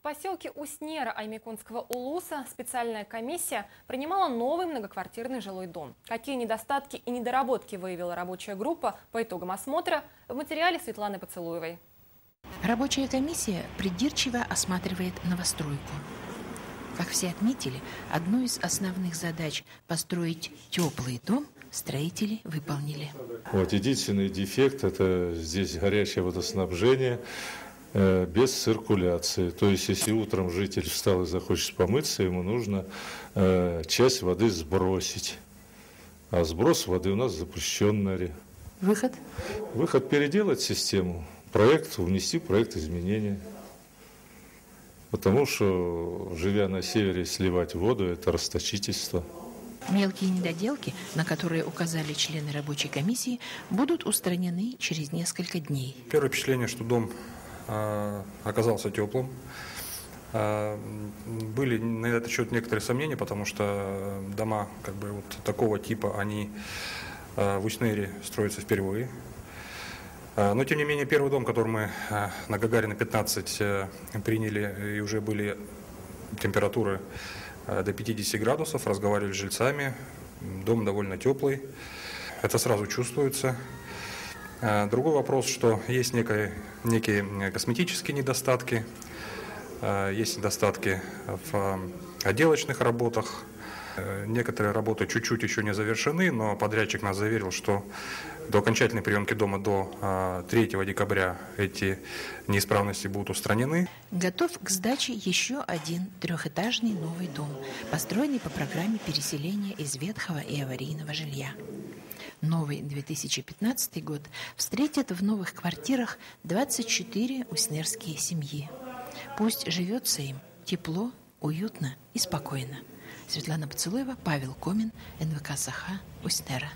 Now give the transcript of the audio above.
поселке Уснера Аймяконского улуса специальная комиссия принимала новый многоквартирный жилой дом. Какие недостатки и недоработки выявила рабочая группа по итогам осмотра, в материале Светланы Поцелуевой. Рабочая комиссия придирчиво осматривает новостройку. Как все отметили, одну из основных задач – построить теплый дом – строители выполнили. Единственный дефект – это здесь горячее водоснабжение без циркуляции. То есть, если утром житель встал и захочет помыться, ему нужно часть воды сбросить. А сброс воды у нас запрещенный. Выход? Выход – переделать систему. Проект, внести проект изменения. Потому что, живя на севере, сливать воду – это расточительство. Мелкие недоделки, на которые указали члены рабочей комиссии, будут устранены через несколько дней. Первое впечатление, что дом оказался теплым. Были на этот счет некоторые сомнения, потому что дома такого типа, они в Уснере строятся впервые. Но, тем не менее, первый дом, который мы на Гагарина 15 приняли, и уже были температуры до 50 градусов, разговаривали с жильцами, дом довольно теплый, это сразу чувствуется. Другой вопрос, что есть некие косметические недостатки, есть недостатки в отделочных работах. Некоторые работы чуть-чуть еще не завершены, но подрядчик нас заверил, что до окончательной приемки дома до 3 декабря эти неисправности будут устранены. Готов к сдаче еще один трехэтажный новый дом, построенный по программе переселения из ветхого и аварийного жилья. Новый 2015 год встретит в новых квартирах 24 уснерские семьи. Пусть живется им тепло, уютно и спокойно. Светлана Поцелуева, Павел Комин, НВК «Саха», Уснера.